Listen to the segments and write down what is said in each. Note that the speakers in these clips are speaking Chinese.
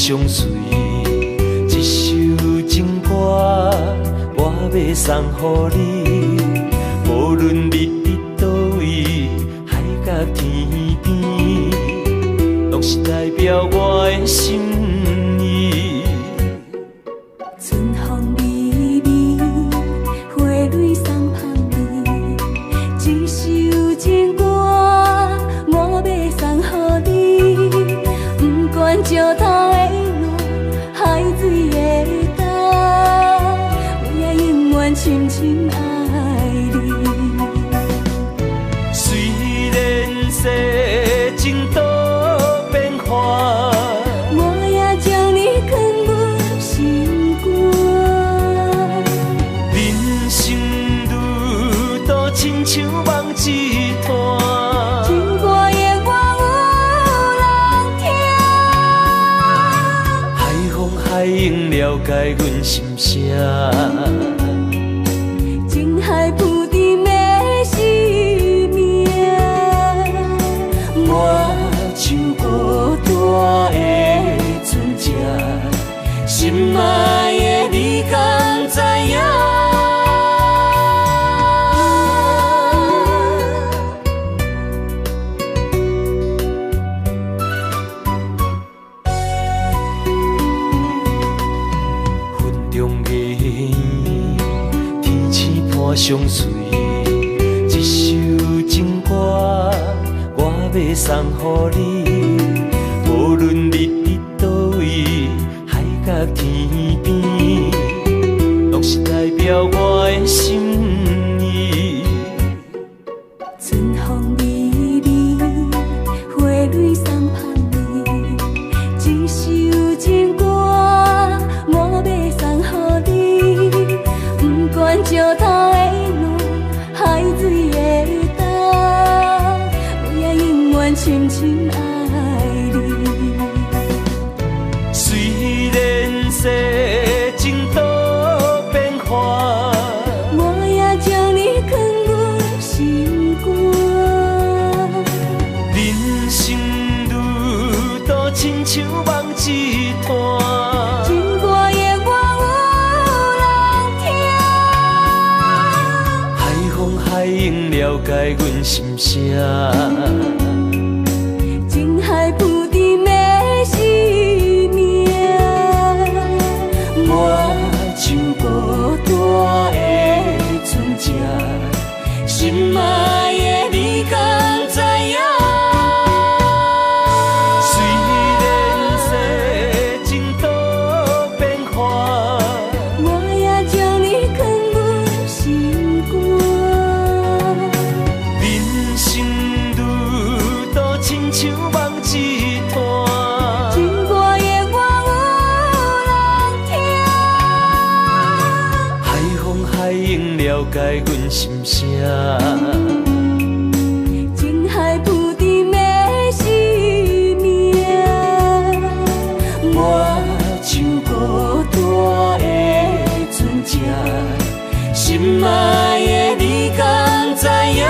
相随。一首情歌，我要送予你，无论你伫倒位，海角天边，拢是代表我的心意。春风微微，花蕊送香味，一首情歌，我要送予你。不管石头的路，海水的干，我也永远深深爱你。虽然世情多变化，我也将你藏入心肝。人生路途亲像梦一段，情歌永远有人听。海风海涌了解阮心声，情海浮沉的生命，我像孤单的船只，心爱的你敢知影？云中月圆，天星伴相随。一首情歌，我要送予你，无论你伫倒位，海角天边，拢是代表我的心意。春风微微，花蕊送香味，一首情歌，我要送予你。不管石头的路，海水的干，我也永远深深爱你。虽然世情多变化，我也将你藏入心肝。人生路途亲像梦一段，情歌永远有人听。海风海涌了解阮心声，情海浮沉的生命，我像孤单的船只，心爱的你敢知影？虽然世情多变化，我也将你藏入心肝。人生路途亲像梦一段，情歌永远有人听。海风海涌了解阮心声，情海浮沉的生命，我像孤单的船只，心爱的你敢知影？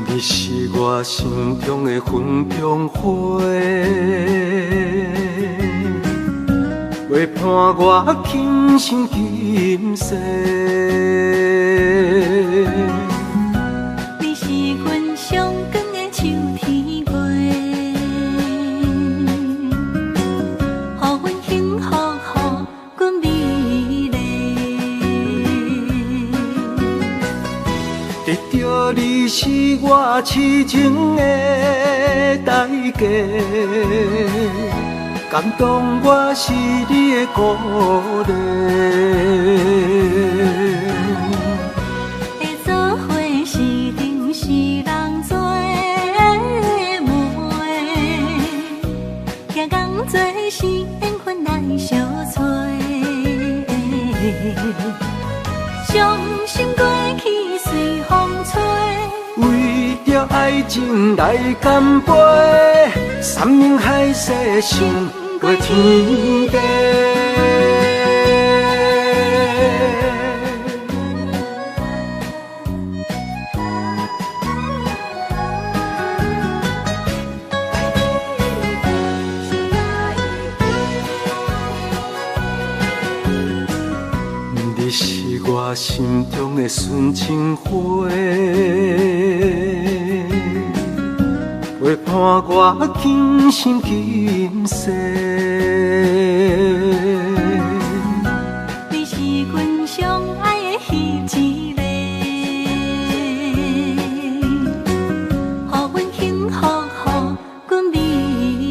你是我心中的云中花，陪伴我今生今世。你是阮上光的秋天月，予阮幸福予阮美丽。得到你是我痴情的代价，家，感动我是你的鼓励。会做伙是定是人做媒，行工做是缘分来相找。伤心过去随风吹。为着爱情来干杯，山盟海誓想过天地。你是我心中的纯情花。陪伴我今生今世，你是阮上爱的彼一个，予阮幸福，予阮美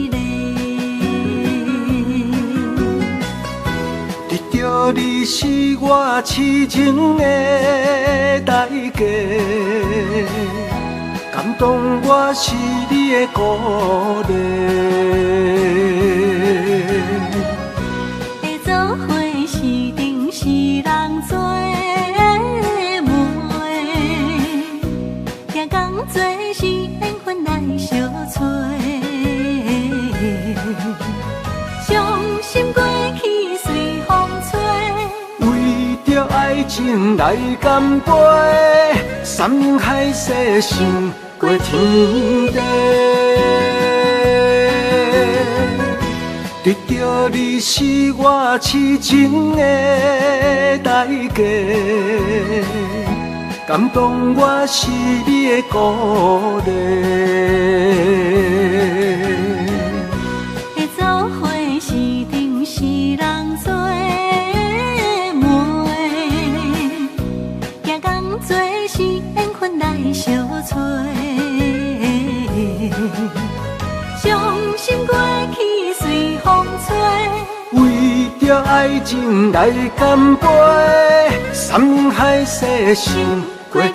丽。得到你是我痴情的代价。感动我是你的鼓励，会做伙是定是人做媒，行工做是缘分来相找。伤心过去随风吹，为着爱情来干杯，山盟海誓想过天地。得到你是我痴情的代价，感动我是你的鼓励。会做伙是定是人做媒，行工做是缘分来相找。伤心过去随风吹，为着爱情来干杯，山盟海誓想过天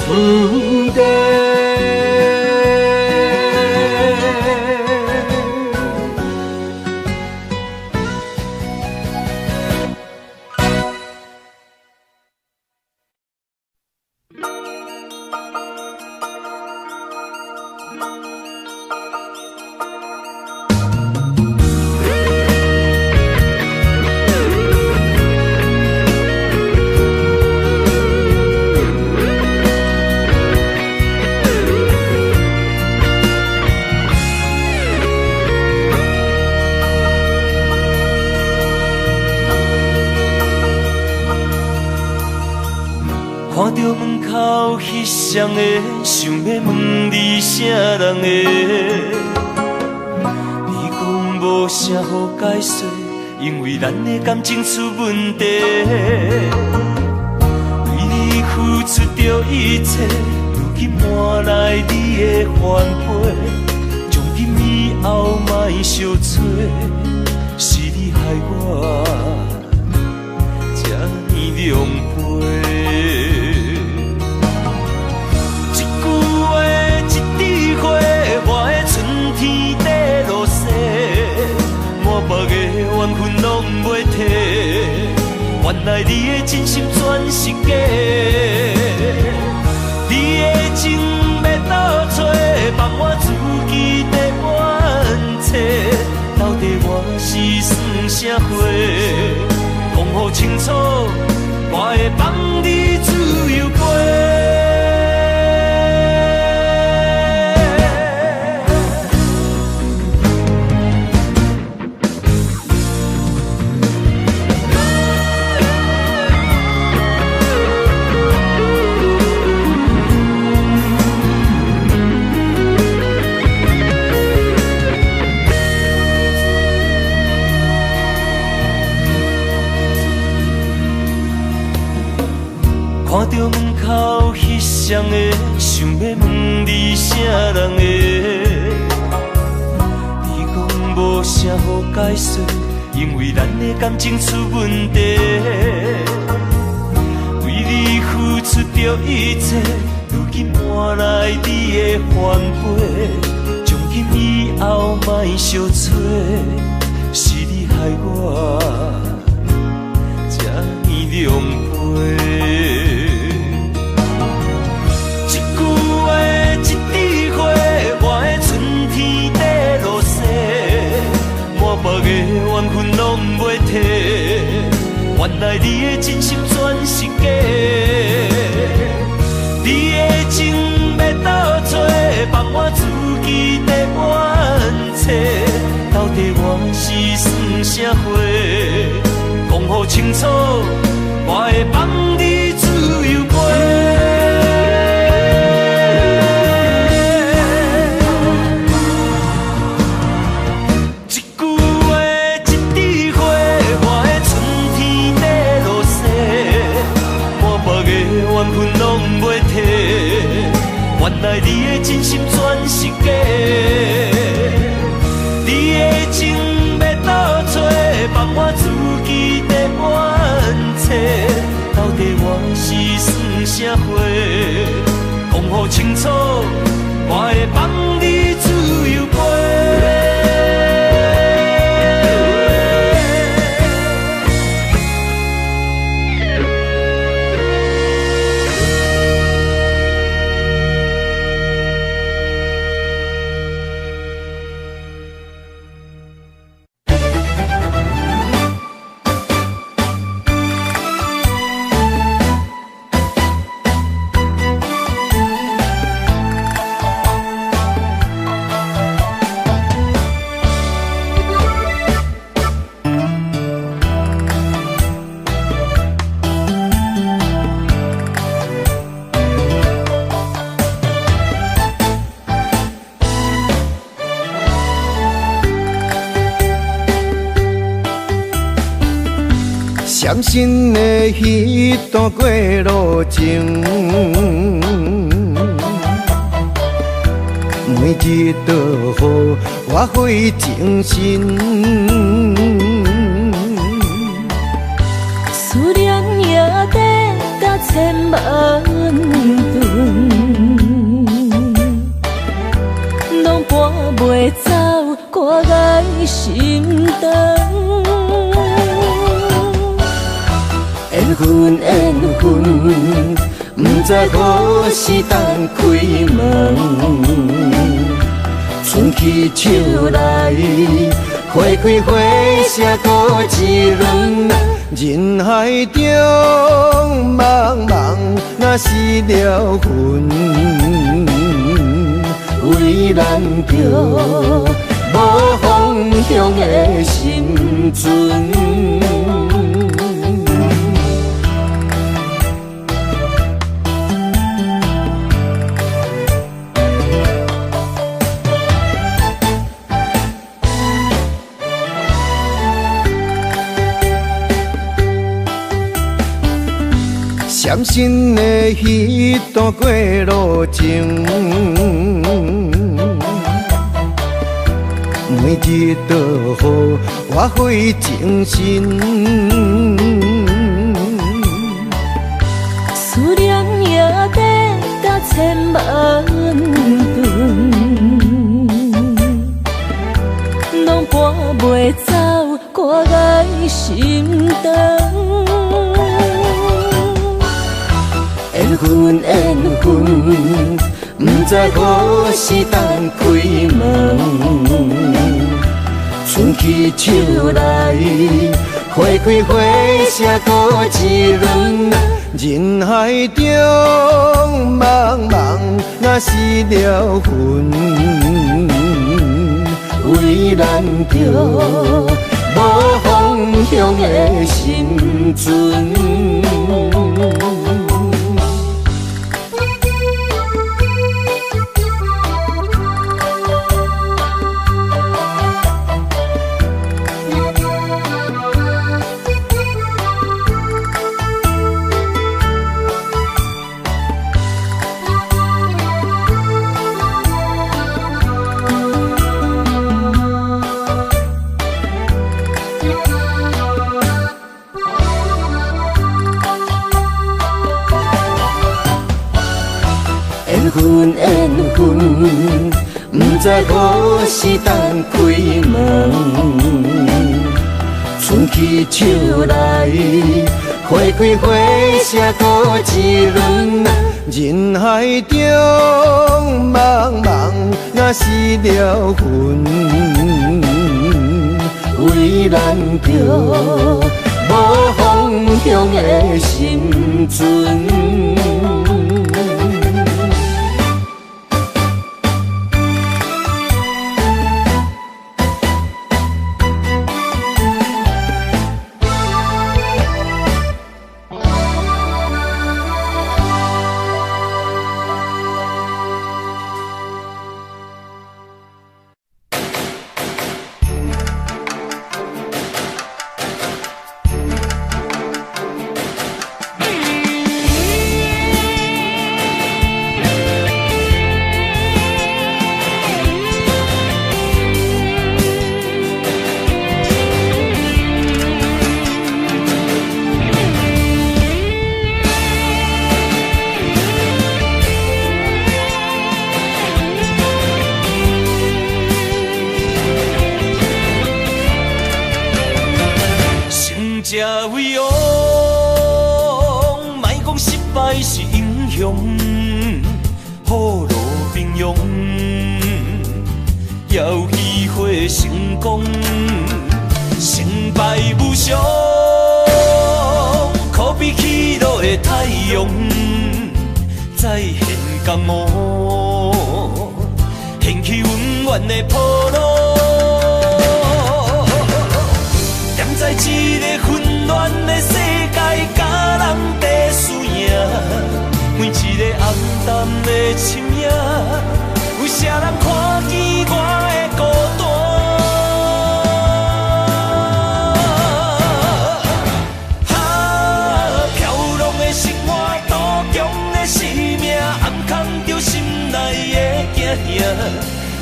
地。看到门口翕相的，想要问你啥人的？你讲无啥好解释，因为咱的感情出问题。为你付出着一切，如今换来你的反悔。从今以后莫相找，是你害我这呢狼狽。缘分拢袂退，原来你的真心全是假。你的情要倒找，放我自己在冤切。到底我是算啥货？讲好清楚，我会放你自由飞。看到门口翕相的，想要问你啥人的？你啥好解释？因为咱的感情出问题，为你付出着一切，如今换来你的反悔。从今以后莫相找，是你害我这呢狼狽。一句话，一枝花，我的春天在落雪，满腹的怨恨拢袂褪。原来你的真心全是假，你的情要倒找，放我自己在冤切。到底我是算啥货？讲予清楚，我会放你自由飞。怨恨拢袂褪，原来你的真心全是假，你的情要倒找，放我自己在冤切。到底我是算啥货？讲予清楚，我会放你自由飞。伤心的彼段过路情，每日都予我费精神，思念也得甲千万吨，拢搬袂走我的心肠。缘分缘分，不知何时当开门。春去秋来，花开花谢过一轮。人海中茫茫，若是了魂，为咱着无方向的心存。伤心的彼段过路情，每日都予我费精神，思念也得甲千万吨，拢搬袂走我的心肠。缘分缘分，不知何时当开门。春去秋来，花开花谢过一轮。人海中茫茫，若是了魂，为咱着无方向的心存。知何时当开门。春去秋来，花开花谢多一轮。人海中茫茫，若是了魂，为咱着无方向的心存。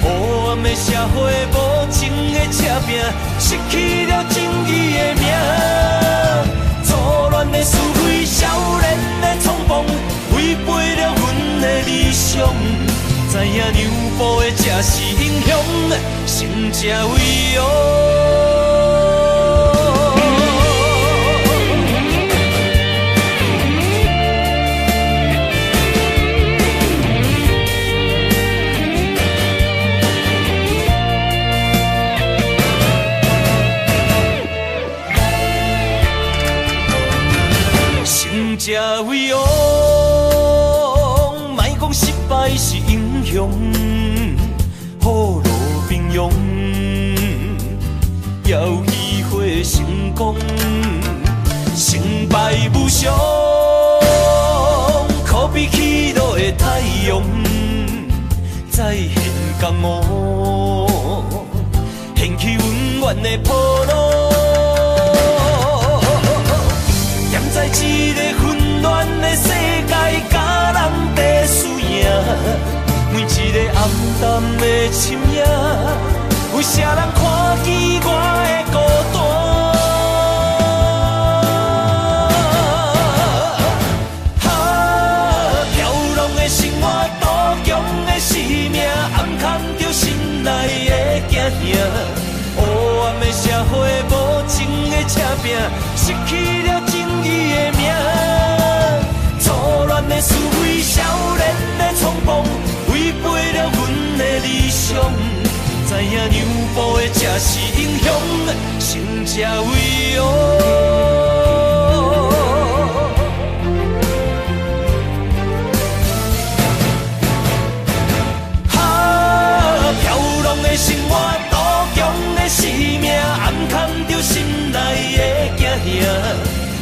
黑暗的社会，无情的车拼，失去了正义的名。错乱的是非，少年的冲动，违背了阮的理想。知影娘埔的才是英雄，成才为王。才为王，莫讲失败是英雄，雨露平庸，要喜会成功，成败无常，可比起落的太阳，再现江湖，掀起温暖的波浪。站在一个混乱的世界，甲人在输赢，每一个暗淡的深夜，有啥人看见我的孤单？飘浪的生活，多强的生命，暗藏着心内的惊吓。黑暗的社会，无情的车拼，失去了正义的名。错乱的是非，少年的冲动，违背了阮的理想。知影娘埔的才是英雄，成才为王。飘浪的生活，多强的生命，暗藏着心内的惊吓。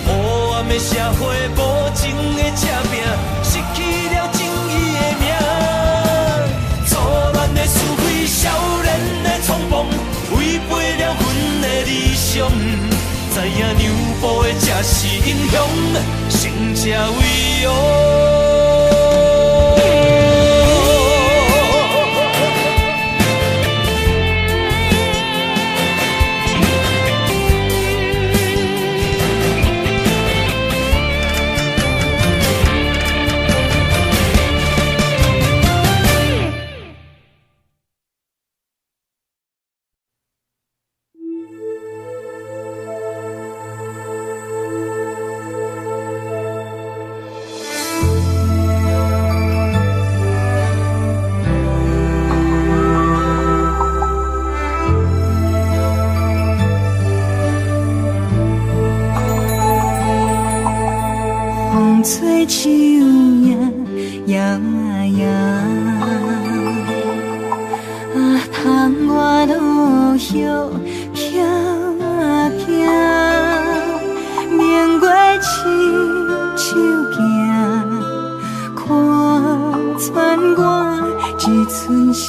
黑暗的社会，无情的车拼，失去了正义的名。错乱的是非，少年的冲动，违背了阮的理想。知影娘埔的才是英雄，成才为王。风吹树叶摇啊摇，窗外落叶飘啊飘，明月亲手行，看穿我一寸心，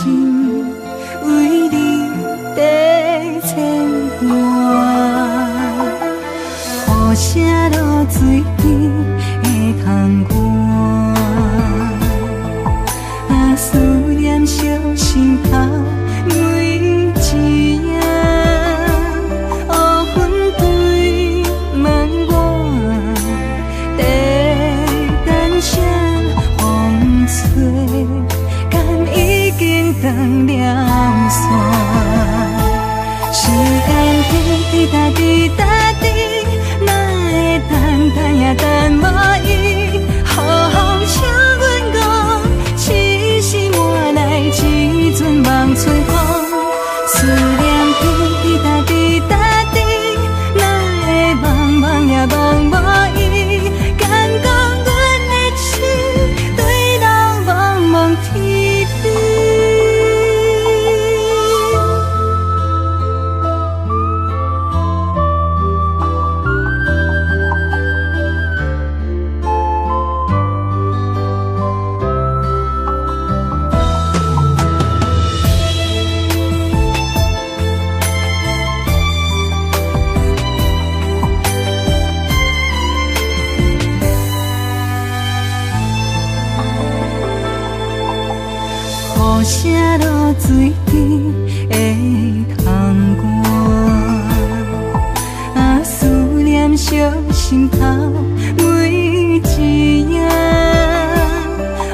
为你在牵挂。雨声落水边的窗外，思念烧心头每一夜。乌云对问我，在等啥风吹，敢已经断了线。时间滴答滴答滴。等也等无伊，雨风请阮讲，痴心换来一阵梦吹风。思念滴答滴答滴，哪会茫茫也茫无伊？敢讲阮的情对人茫茫天边。雨声落水边的窗外，思念烧心头每一夜。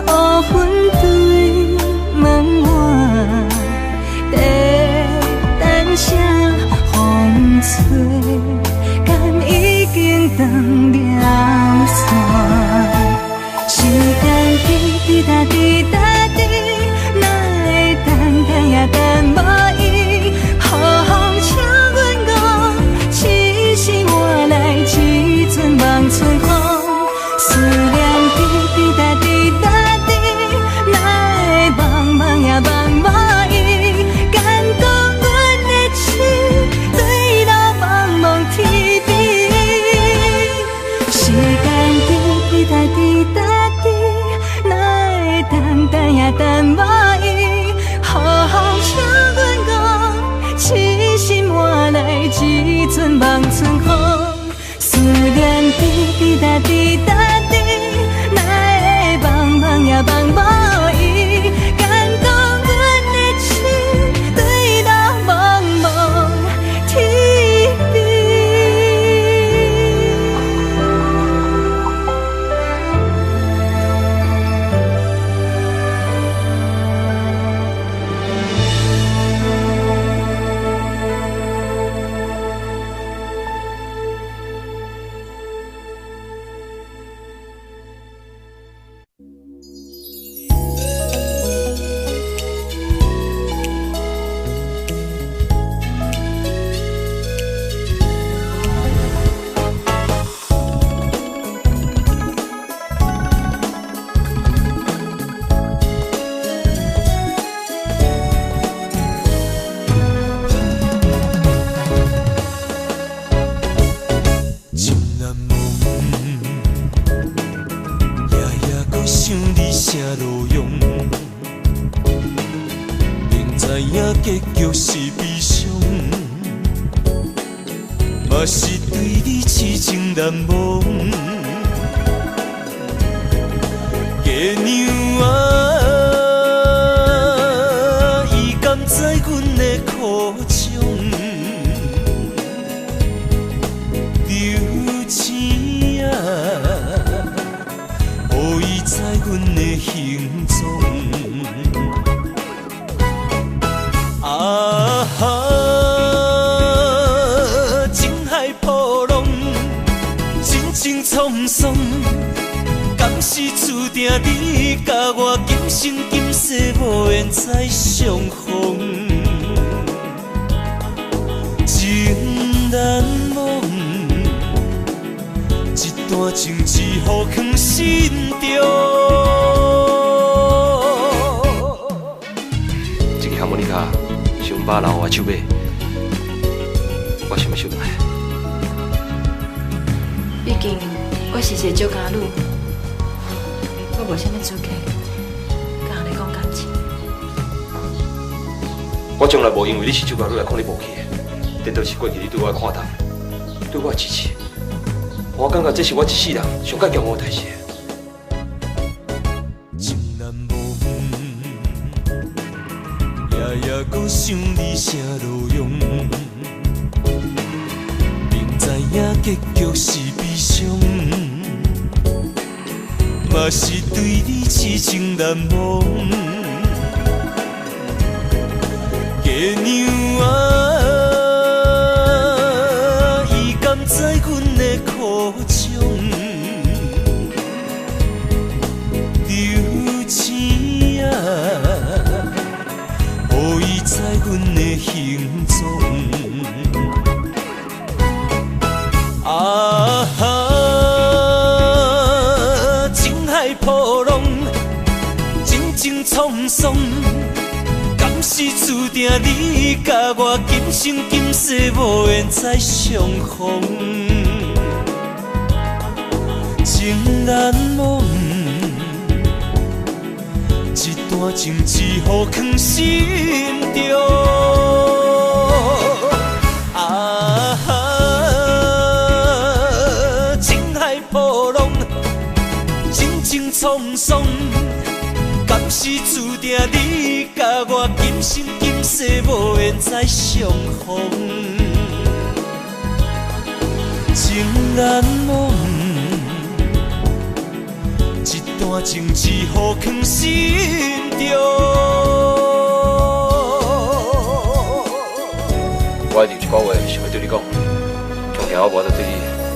乌云对问我，在等啥风吹，敢已经断了线。时间滴滴答滴答滴。等也等无伊，雨风请阮讲，痴心换来一阵梦吹风。思念滴滴答滴答滴，哪会茫茫也茫无伊？敢讲阮的情对人茫茫天边。时间滴滴答滴答滴，哪会等也等无伊？雨风请阮讲，痴心换来一阵望春风。思念滴滴答滴答滴，哪会茫茫也茫无伊？敢讲阮的情对人茫茫天边。结局是悲伤，嘛是对你痴情难忘。月娘啊，伊甘知阮的苦衷，留情啊，予伊知阮的行踪。啊哈！情海波浪，真情沧桑，敢是注定你甲我今生今世无缘再相逢？情难忘，一段段情一乎藏心中。这个哈莫尼卡伤把留我手尾，我想要收来。毕竟我是一个酒家女，我无啥物资格甲人讲感情。我从来无因为你是酒家女来看你无起的，颠倒是过去你对我的看淡，对我的支持。我感觉这是我一世人上较骄傲的代志。情难无缘，夜夜搁想你啥路用，明知影结局是悲伤，嘛是对你痴情难忘。月娘啊，伊甘知阮的苦衷，留钱啊，予伊知阮的行踪。啊哈，情海波浪，情情沧桑。敢是注定你甲我今生今世无缘再相逢？情难忘，一段情一乎藏心中。啊哈，情海波浪，情情沧桑。敢是注定你甲我今生今世无缘再相逢？情难忘，一段情一乎藏心中。我一定一句话想要对你讲，从听我无得对你。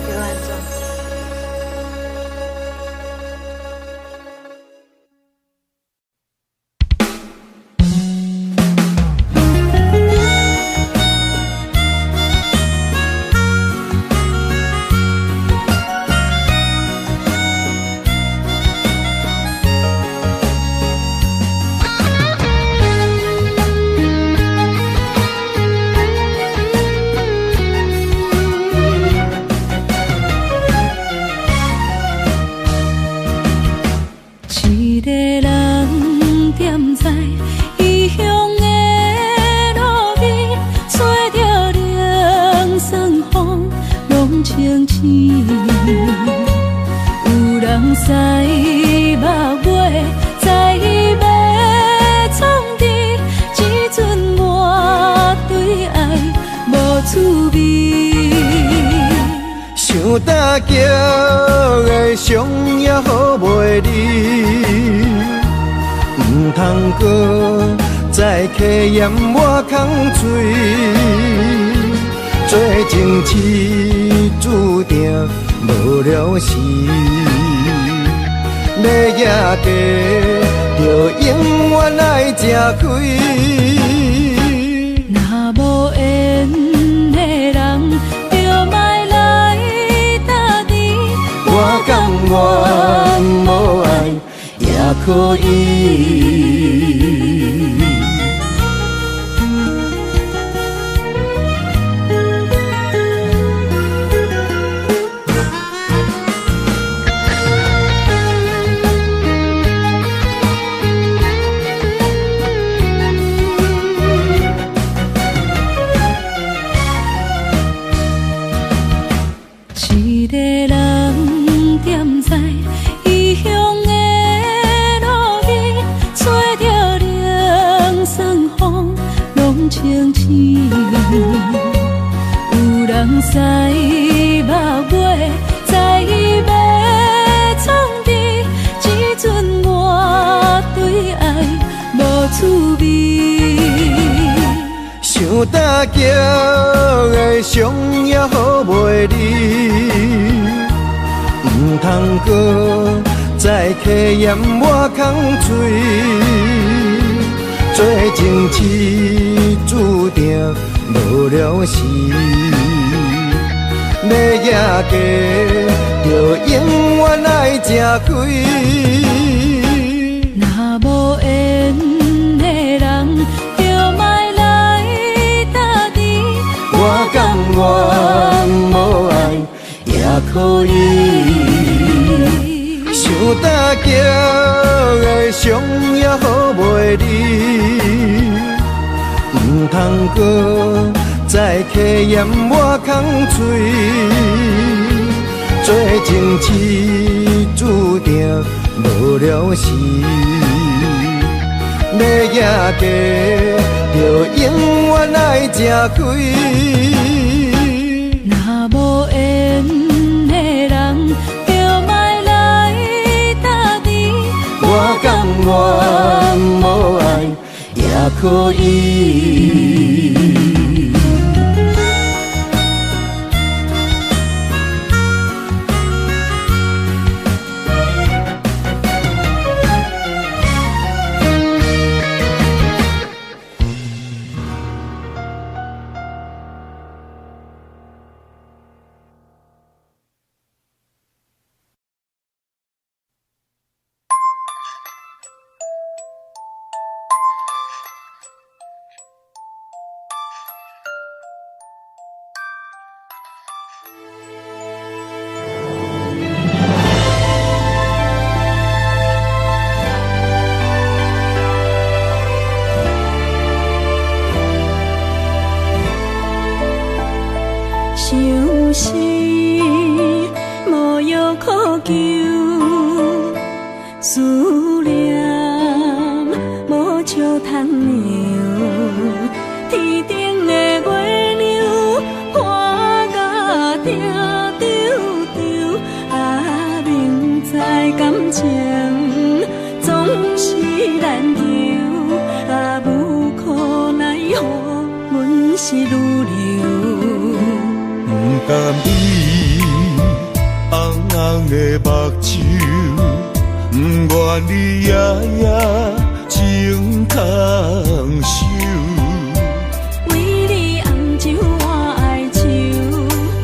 对我安怎？叫的伤也好袂离，唔通搁再客嫌我空嘴，做情痴注定无了时，要野地就永远爱吃亏。若无缘的人，就莫来搭你。我甘愿无爱也可以。一个人踮在异乡的路边，吹着凉爽风，拢清醒。有人使目尾，在要创治，只准我对爱无滋味。想搭桥的伤也好袂离，唔通搁再客嫌我空嘴，做情痴注定无了时，要野家，就永远爱吃亏。若无缘的人，就莫来打滴。我甘愿无爱也可以，想大桥的伤也好袂离，唔通搁再客嫌我空嘴，做情痴注定无了时。要野家，就永远爱吃亏。若无缘的人，就莫来打滴。我甘愿无爱也可以。伤心无药可救，思念无笑通留。天顶的月亮看甲定丢丢，啊，明知感情总是难求，啊，无可奈何，阮是愈留。不甘你红红的目睭，不愿你夜夜情空守。为你红酒换哀愁，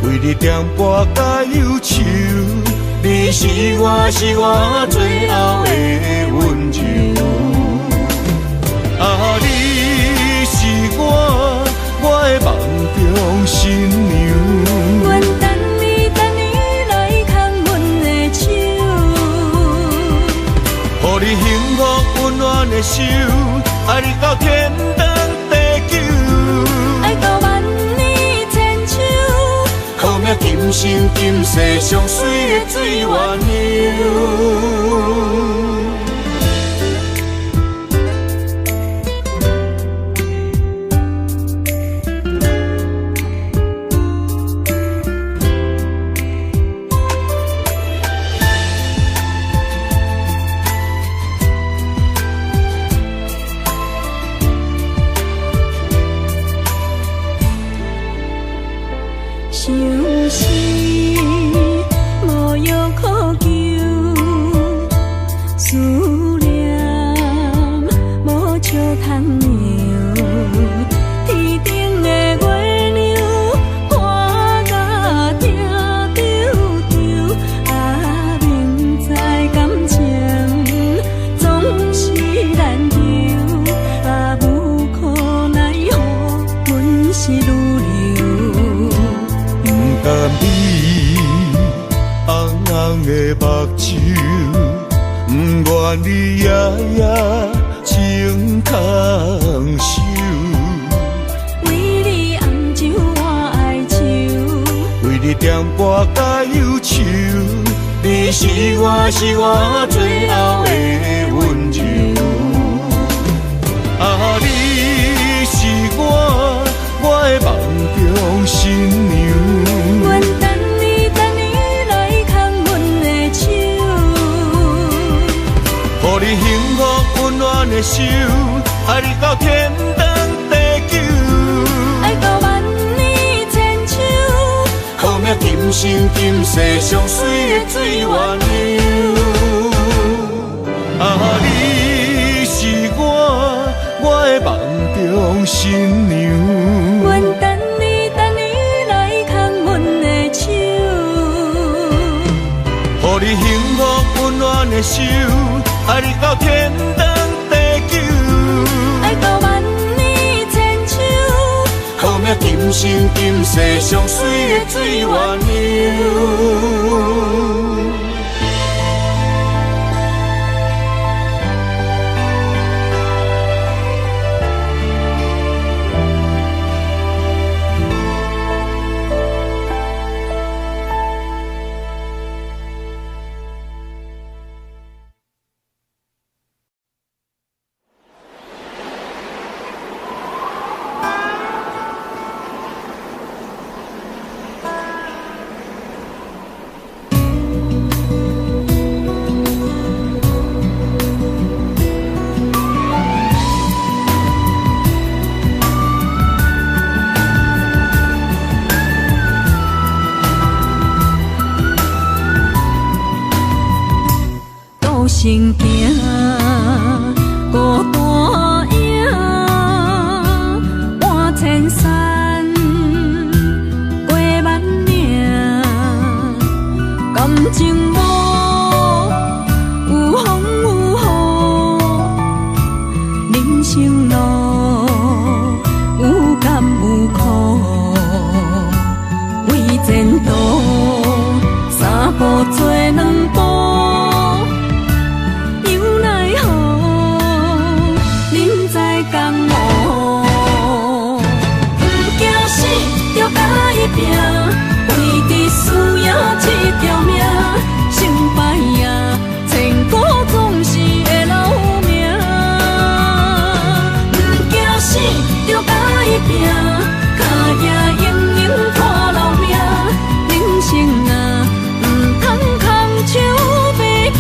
为你点播甲忧愁，你是我最后的温柔。啊，你是我的梦中新娘。阮等你来牵阮的手，予你幸福温暖的手，爱你到天长地久，爱到万年千秋。好命今生今世上水的水源流。伤心无药可救，思念无笑通留。天顶的月亮看甲定丢丢，啊，明知感情总是难求，啊，无可奈何，阮是愈留。甘你红红的目睭，不愿你夜夜情空守。为你红酒换哀愁，为你点播甲忧愁，你是我最后的温柔。啊，你是我的梦中新娘。阮等你来牵阮的手，予你幸福温暖的手，爱你到天长地久，爱到万年千秋。好命今生今世上水的水源流。啊，你是我的梦中新娘。阮等你来牵阮的手，手，爱你到天长地久，爱到万年千秋。好命今生今世上水的水鸳鸯。行行孤单影，半千山，过万岭，感情无有风有雨，人生路有甘有苦，为前途三步做两步。拼，为伫输赢这条命，成败赢，千古总是会留名。不惊死，着甲伊拼，脚也永永看留名。人生啊，唔通空手白行。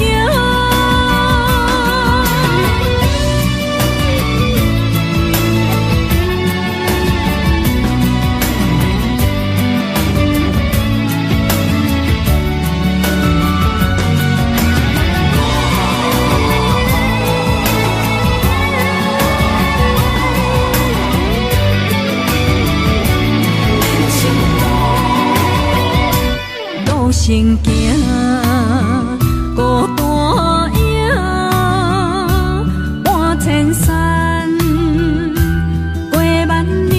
行行孤单影，半千山，过万岭，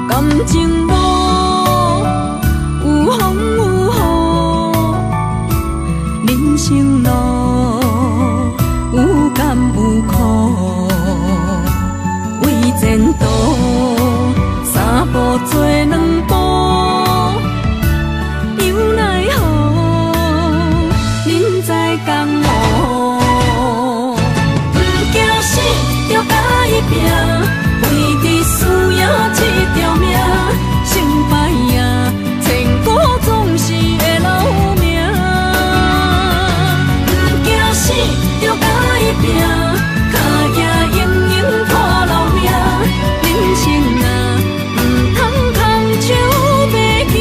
感情无有风有雨，人生路有甘有苦，为前途三步做两步。拼，为伫输赢这条命，成败赢，千古总是会留名。不惊死，着甲伊拼，脚也永永看留名。人生啊，唔通空手白行。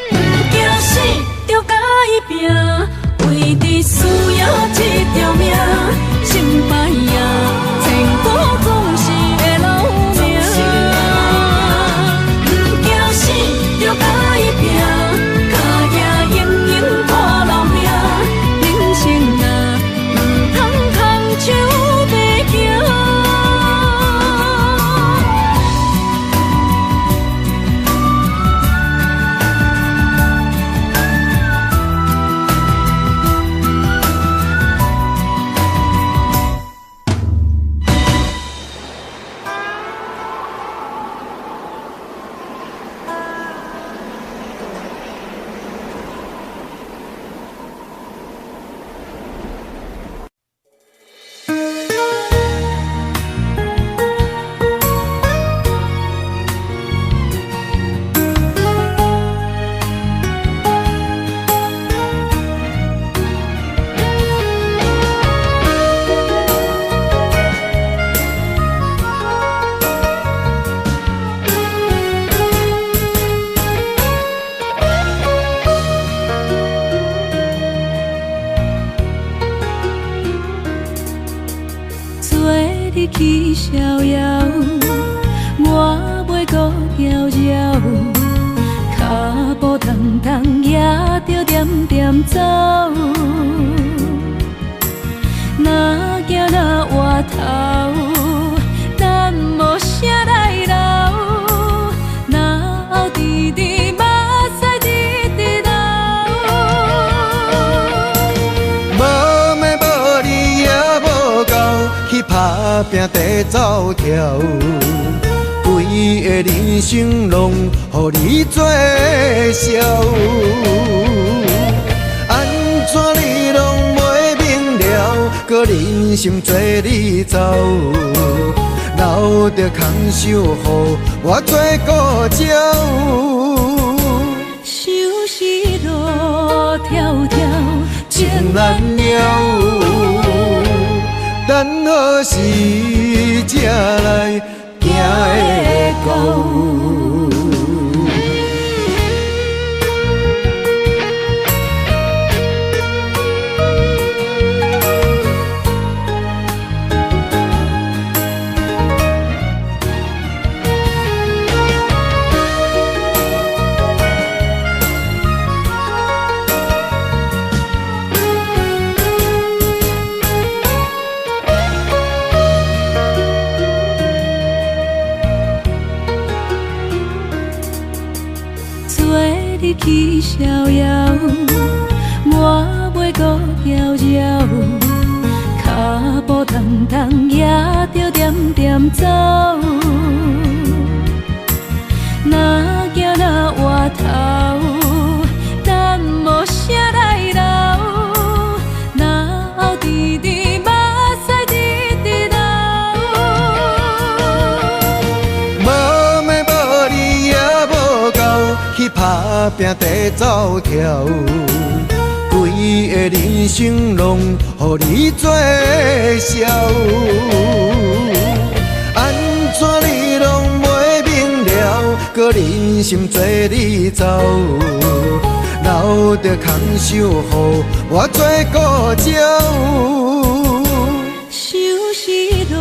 不惊死，着甲伊拼，为伫输赢这条命，成败赢，千古总是会留名。不惊死，着甲伊拼，脚也永永看留名。人生啊，唔通空手白行。去逍遥，我袂搁遥遥，哭着点点走。若行若回头，咱无啥来留。若后直直目屎直直流。无妹无你也无够，去打拼地走跳。规个人生拢予你做笑，安怎你拢袂明了？搁忍心做你走，留着空手予我做顾鸟。收拾路迢迢，情难了，等何时才来？行会到。去逍遥，我袂搁搅扰，脚步重重也着点点走。若行若回头，咱无啥来留。若后直直目屎直直流。无妹无你也无够，去打拼地走跳。规个人生拢予你做笑，安怎你拢袂明了？搁忍心做你走，留着空手予我做顾鸟。收拾路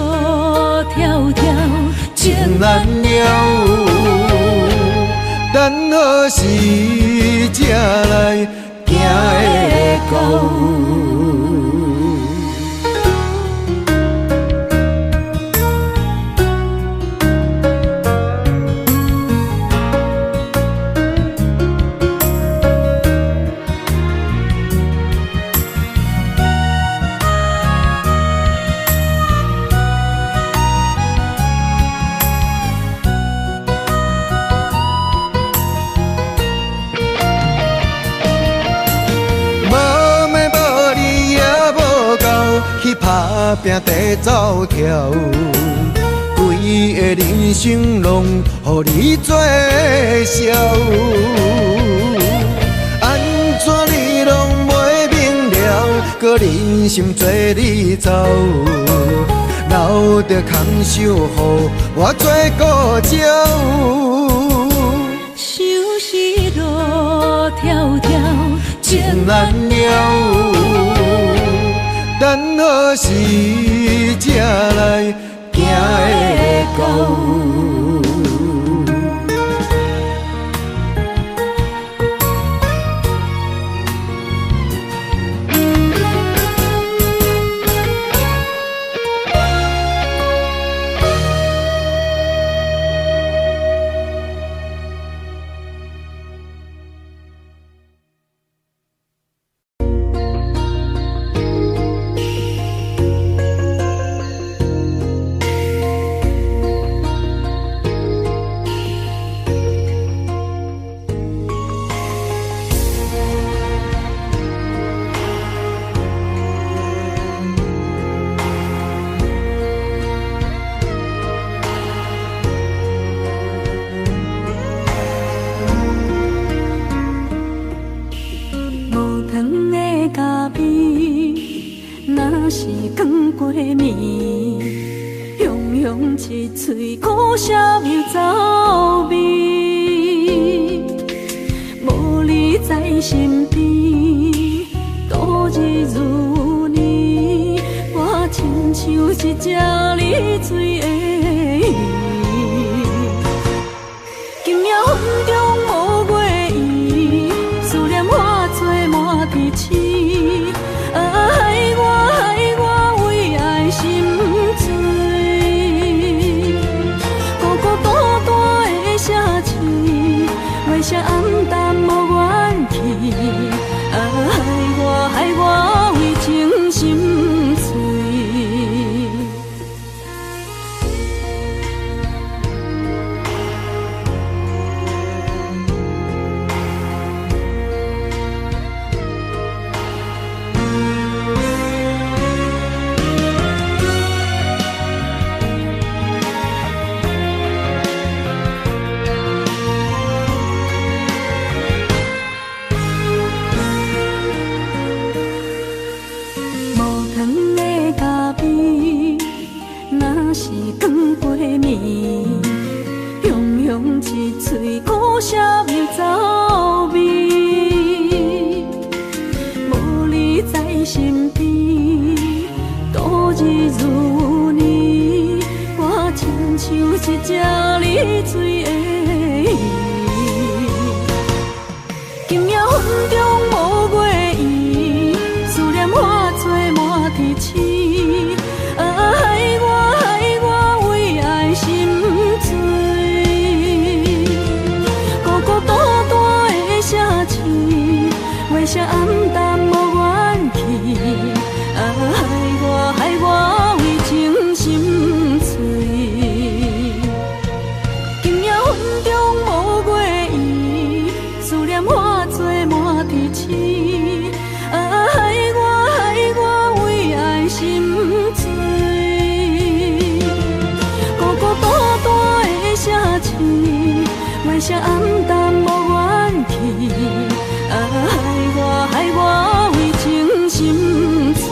迢迢，情难了，等何时才来？行会到。去打拼地走跳，规个人生拢予你做笑，安怎你拢袂明了？搁忍心做你走，留着空手予我做顾鸟。收拾路迢迢，情难了，等何时才来？行会到。若是光过暝，雄雄一嘴苦涩又走味。无你在身边，度日如年，我亲像一只离水的鱼。今夜风中无月圆，思念化作过暝，雄雄一嘴古社味走味，无你在身边，度日如年，我亲像一只离水的鱼。今夜云中无月圆，思念化作满天星。害我为爱心醉，孤孤单单的城市，月色暗淡无元气。害我为情心碎。今夜云中无月圆，思念化作满天星。害我为爱心醉。城市，月色暗淡无元气，害我为情心碎，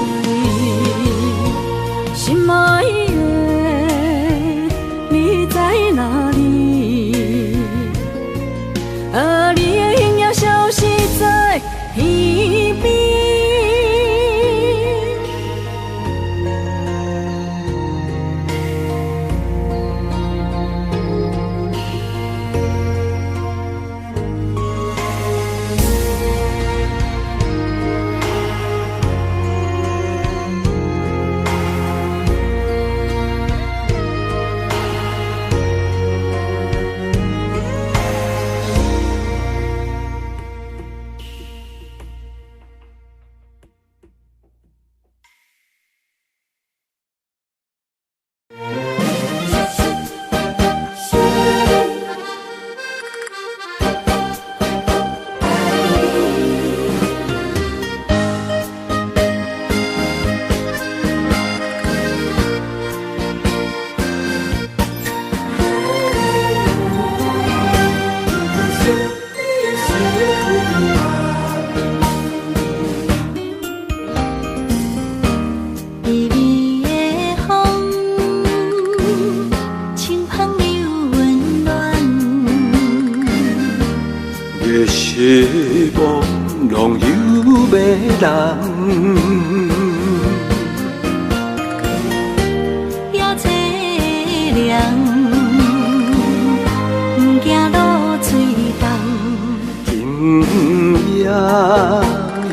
心爱的你在哪里？你的形影消失在耳边。希望拢有要人，也凄凉，不惊落水重。今夜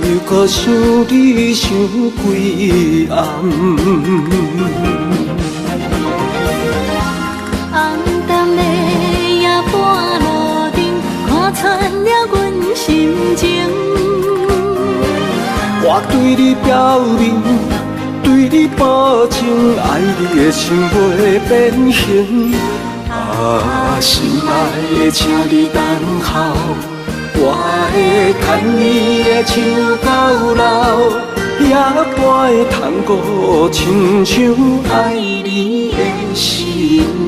又搁想你想几暗，红淡的夜半路灯，看穿了阮心情。我对你表明，对你保证，爱你的心袂变形。心爱的，请你等候，我会牵你的手到老，也陪探戈，亲像爱你的心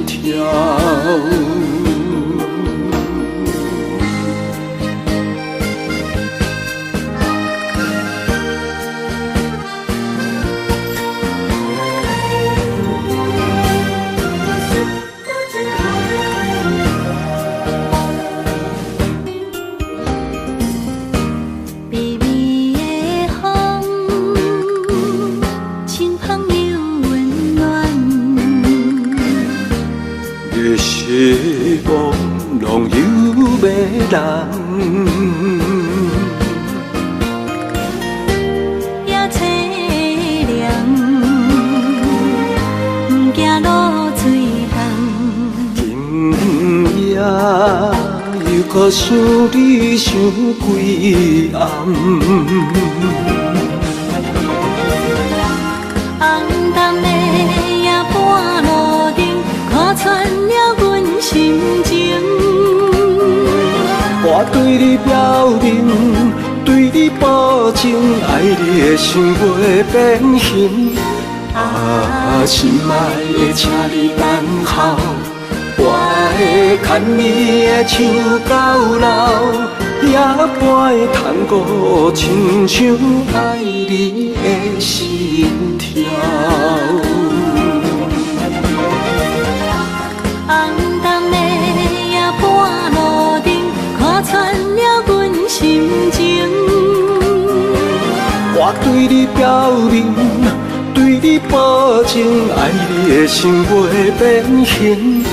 跳。希望拢有要人，也凄凉，不惊落水重。今夜又搁想你想几暗，红淡的夜半路灯，看穿了阮心情。我对你表明，对你保证，爱你的心袂变形。心爱的，请你等候，我会牵你的手到老，也陪探戈，亲像爱你的心跳。对你表明，对你保证，爱你的心袂变形。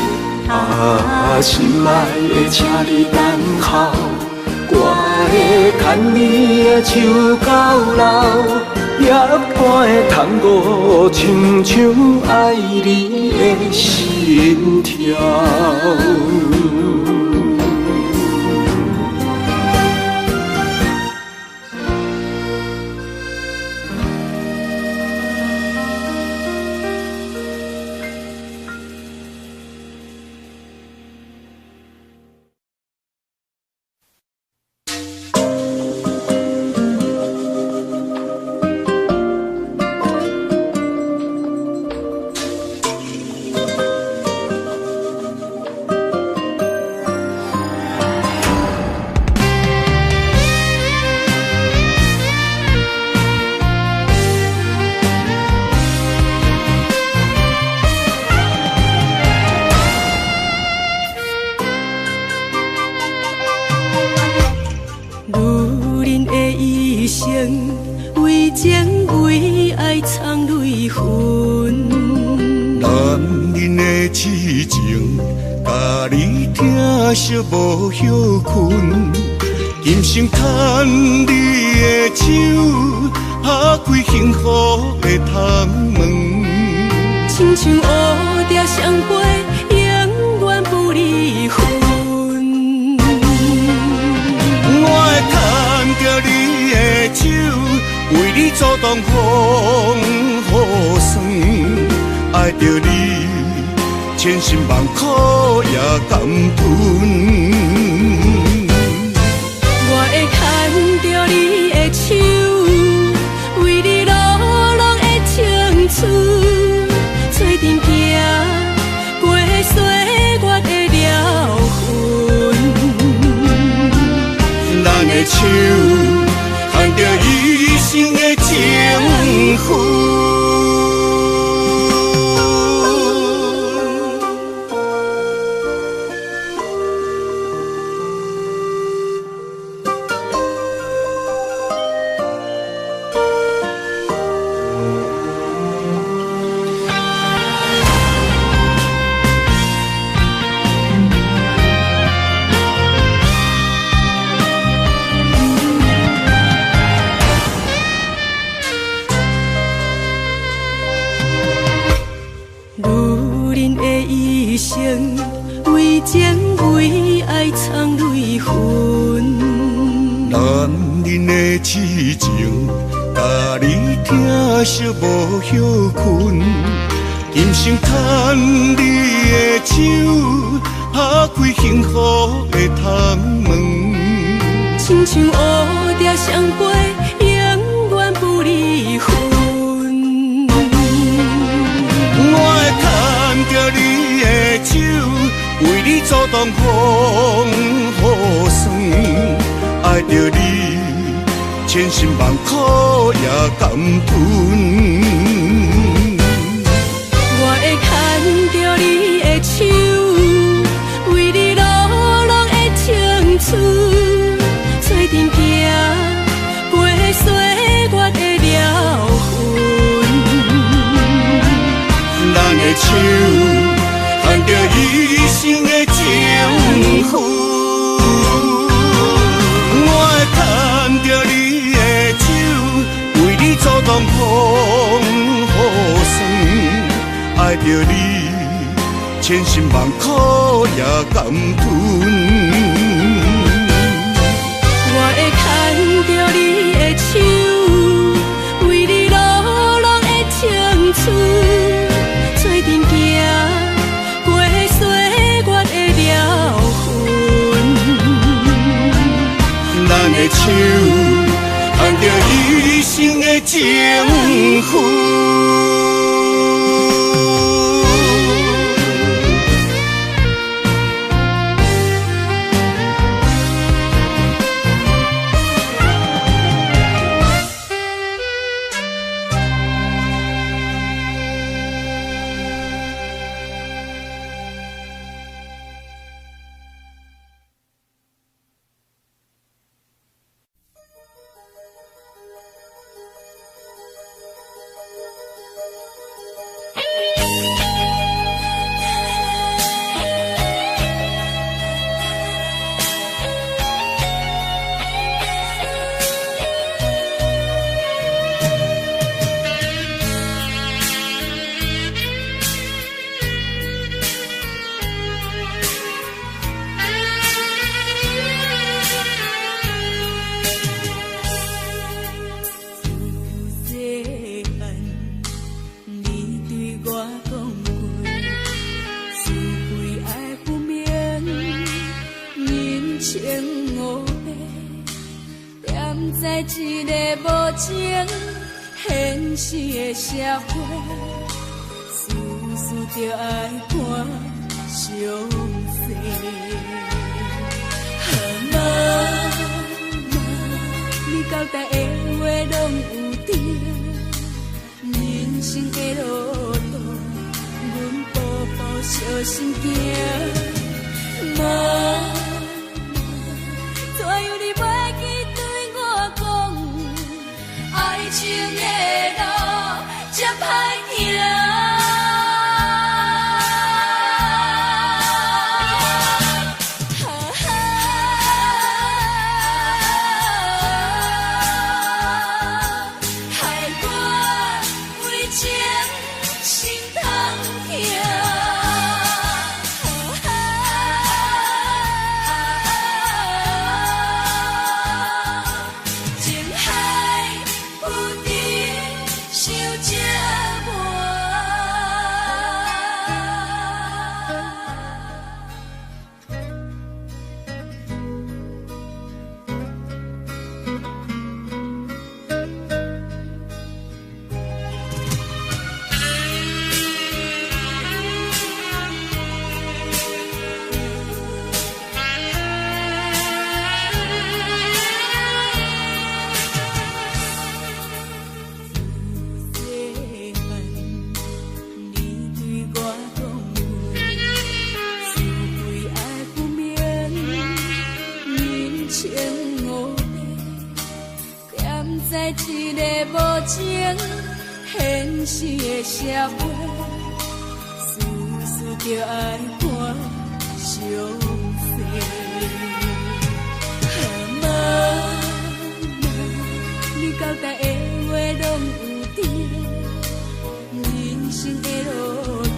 心爱的，请你等候，我会牵你的手到老，夜半的窗户，亲像爱你的心跳。为情为爱藏泪痕，男人的痴情，甲你疼惜无歇困，今生牵你的手，打开幸福的窗门，亲像乌蝶相陪，永远不离分。我会牵着你的手，为你阻挡风雨霜，爱着你，千辛万苦也甘吞。我会牵着你的手，为你流浪的青春，做阵行过岁月的疗痕。咱的手牵着一生的情分。为情为爱藏泪痕，男人的痴情，甲你疼惜无歇困，今生牵你的手，打开幸福的窗门，亲像乌蝶相陪，永远不离分。我会牵着你的手，为你阻挡风雨霜，爱着你，千辛万苦也甘吞。我会牵着你的手，为你流浪的青春，做阵行过岁月的疗痕。咱的手牵着一生的情分，我会牵着你的手，为你阻挡风雨霜，爱着你，千辛万苦也甘吞。我会牵着你的手，为你流浪的青春，做阵行过岁月的疗痕。咱的手牵着一生的情分。在一个无情现实的社会，事事就爱看详细。妈妈，你交代的话拢有对，人生的路途，阮步步小心行。妈妈，怎样你袂记对我讲，爱情的路这歹行。在一个无情现实的社会，事事就爱看详细。妈妈，你交代的话拢有对，人生的路途，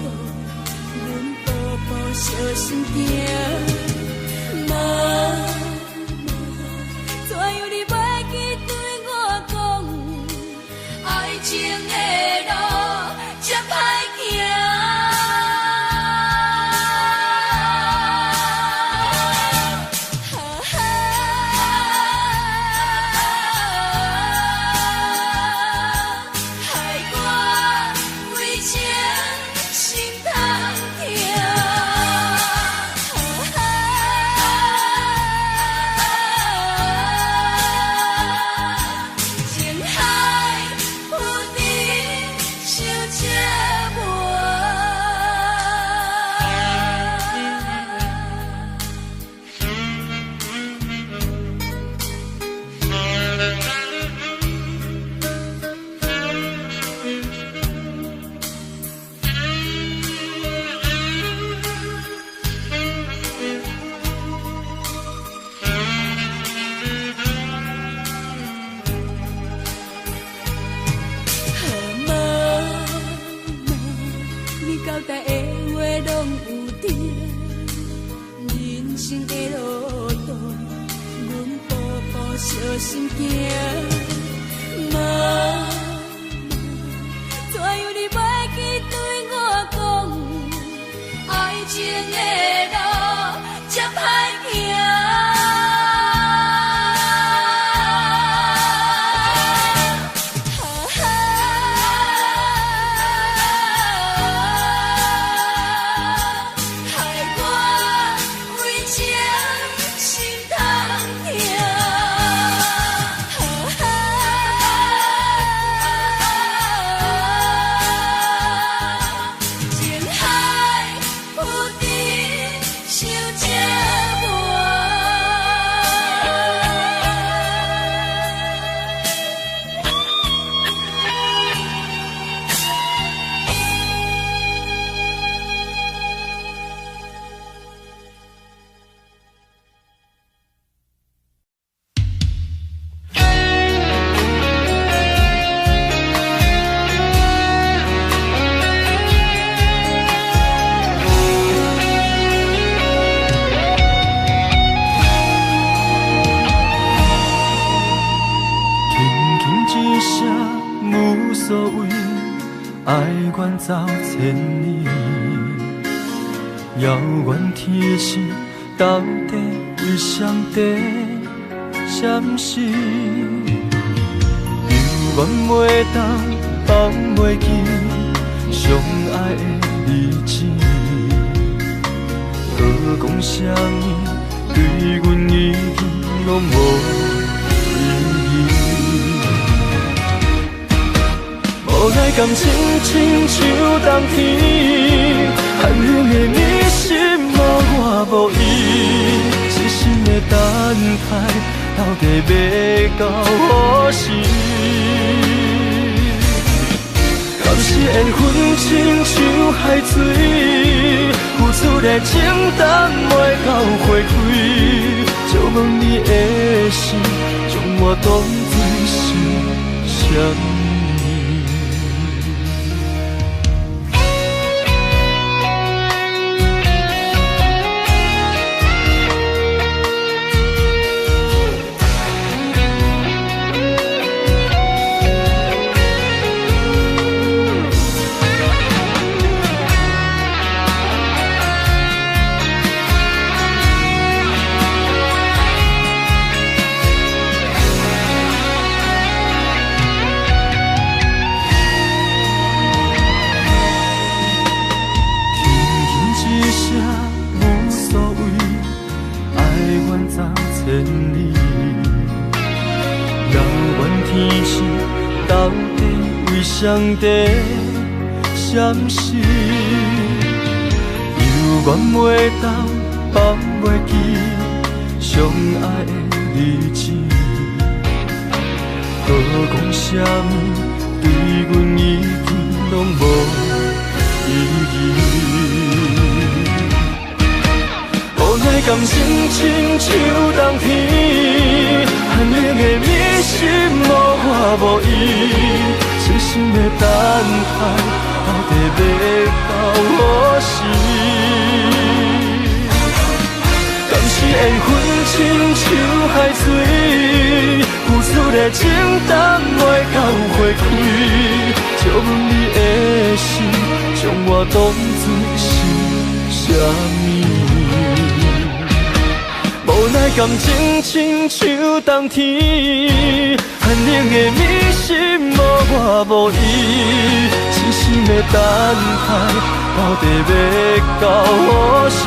阮步步小心行。妈妈，怎样你袂记对我讲，爱情的路这歹行。交代的话拢有对，人生的路途，阮步步小心行。妈妈，怎样你袂记对我讲，爱情的路这歹行。爱远走千里，遥远天星到底为谁在闪失，犹原袂当放袂记相爱的日子。好讲啥物，对阮已经拢无意义。无奈感情亲像冬天，寒冷的你心无我无伊，痴心的等待，到底要到何时？敢是缘分亲像海水，付出的情淡袂到花开，借问你的心，将我当作是啥物？上帝闪失，犹原袂当放袂记相爱的日子。好讲啥物，对阮已经拢无意义。无奈感情亲像冬天，寒冷的你心无我无伊。痴心的等待，到底要到何时？敢是缘分亲像海水，付出的情淡袂到花开，借问你的心，将我当作是啥物？无奈感情亲像冬天，寒冷的你心无我无伊，痴心的等待，到底要到何时？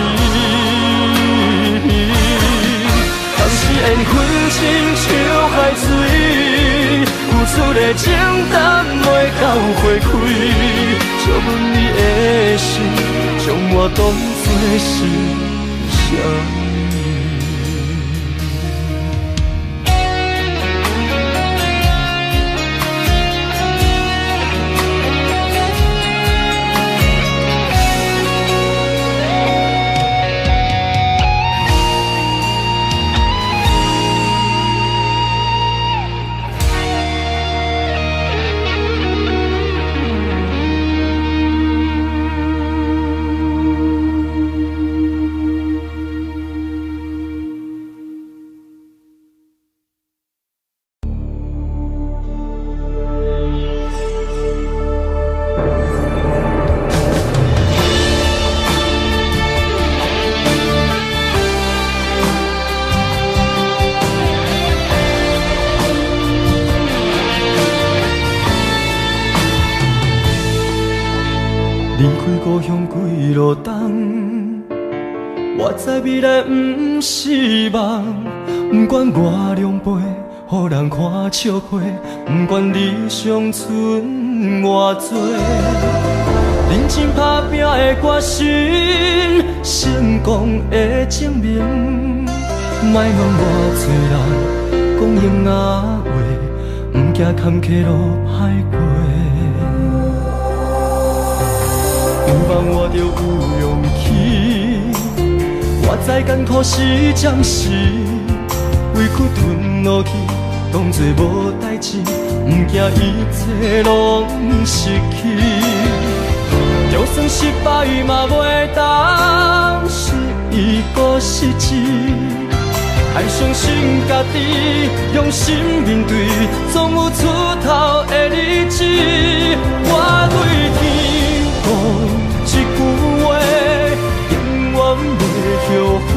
当时缘分亲像海水，付出的情淡袂到花开，借问你的心，将我当作是啥物？离开故乡几路东，我知未来不是梦。不管我两杯，予人看笑话。不管理想剩偌多，认真打拼的决心，成功的证明。莫问偌多人讲永仔话，不惊坎坷路歹过。有梦我就有勇气，我知艰苦是暂时，委屈吞落去，当作无代志，不惊一切拢失去。就算失败嘛袂当是一个失志，爱相信家己，用心面对，总有出头的日子。我对天讲一句话，永远袂后悔，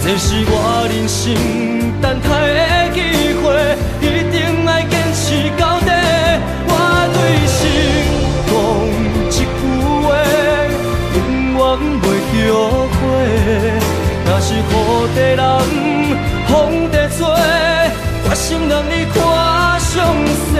这是我人生等待后悔。若是雨地人，风地做，我心让你看上世。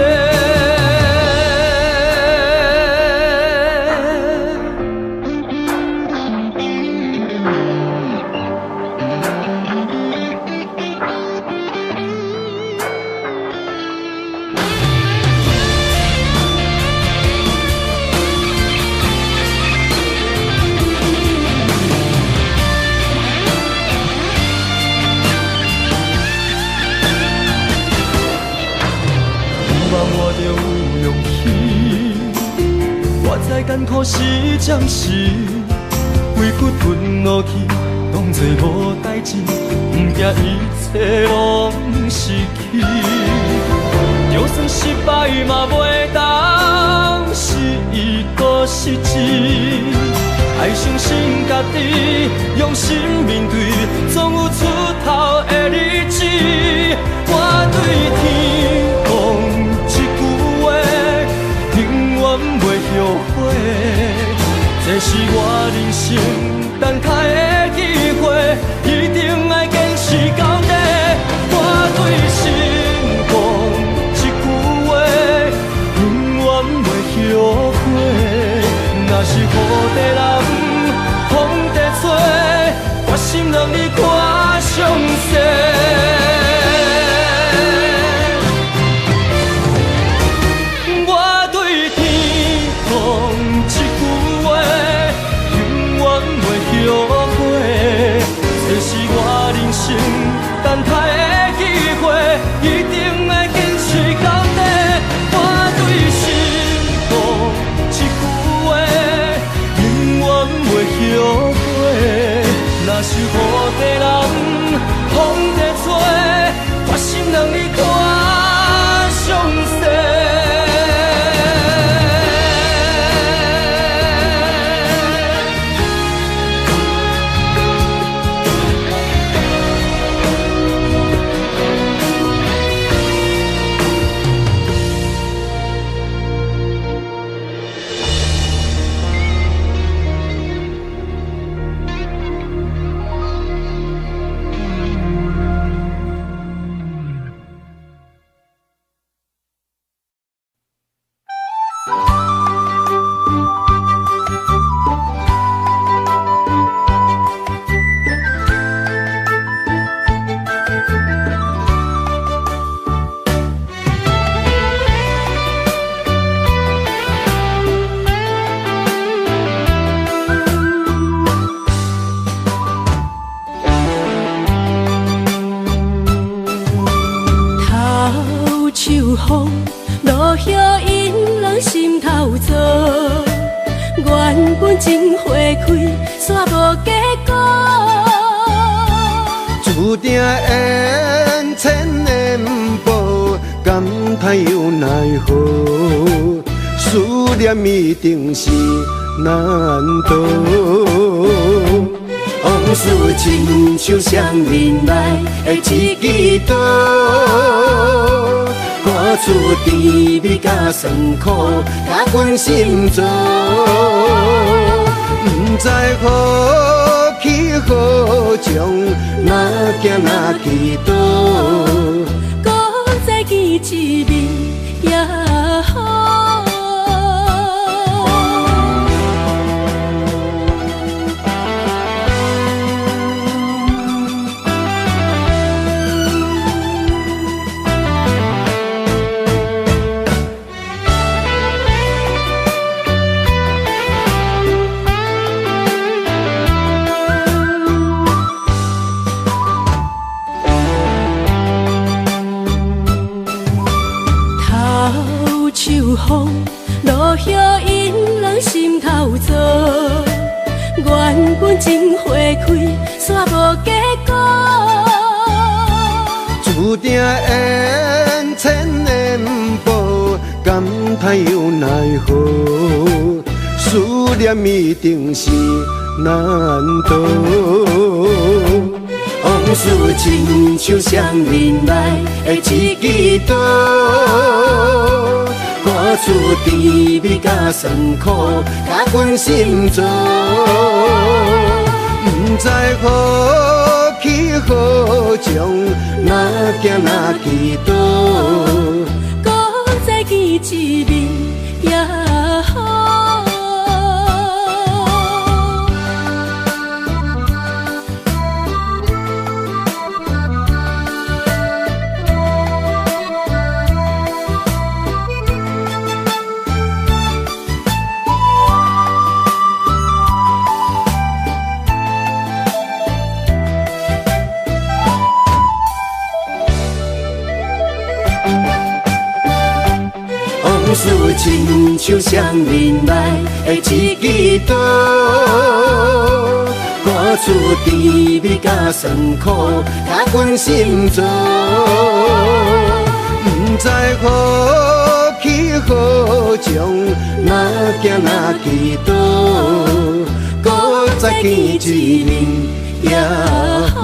艰苦是暂时，委屈吞落去，当作无代志，不惊一切拢失去。就算失败嘛袂当是一个失志，爱相信家己，用心面对，总有出头的日子。我对天讲一句话，永远袂后悔。这是我人生等待的机会，一定要坚持到底。我对心讲一句话，永远袂后悔。若是雨地人，风地吹，我心让你看上世。等待的机会，一定要坚持到底。我对心讲一句话，永远袂后悔。若是雨地人，风地吹，我心让你看上世。风落叶因人心头做，原本情花开，煞无结果。注定缘千年报，感叹又奈何？思念一定是难渡。往事亲像双面来的一支刀。看出甜蜜甲酸苦，甲阮心做，不知何去何从，哪行哪去倒，搁再见一面也好。风落叶因人心头做，原本情花开，煞无结果。注定缘千年报，感叹又奈何？思念一定是难渡。往事亲像双面来的一支刀。看出甜蜜甲酸苦，甲阮心做，情，哪行哪去倒？搁再见一面也好。往事亲像双面来的一支刀，赶出甜蜜甲酸苦，甲阮心中。不知何去何从，哪行哪去倒？搁再见一面也好。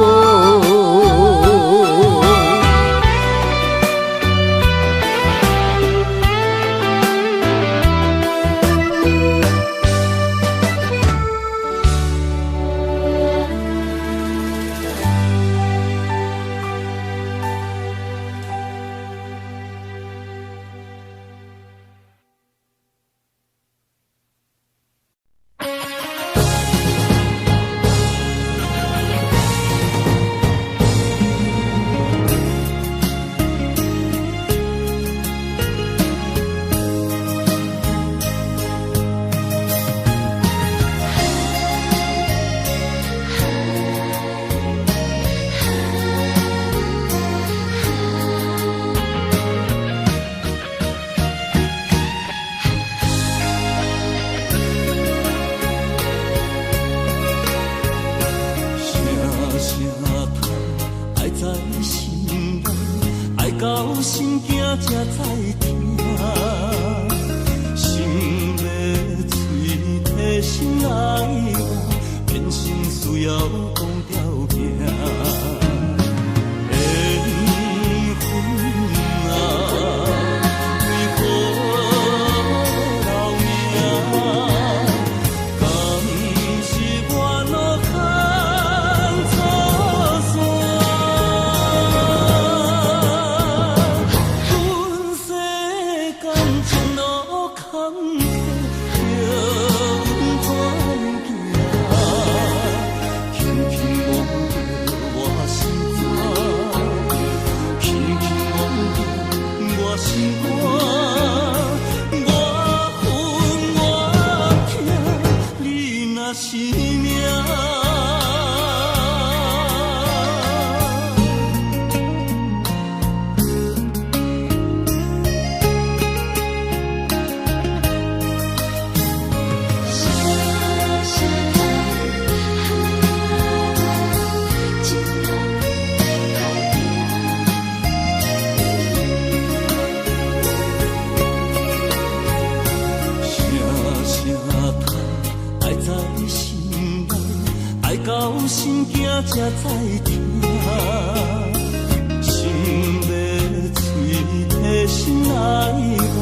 才知听，心要碎的心来话，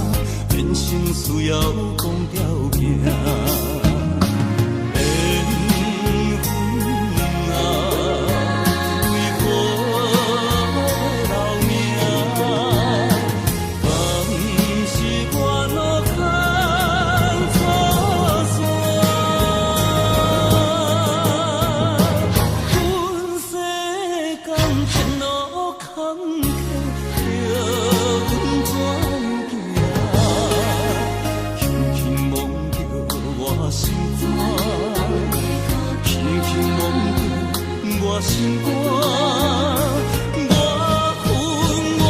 变成需要讲条命。心肝，我恨我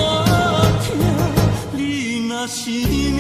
痛，你若是命。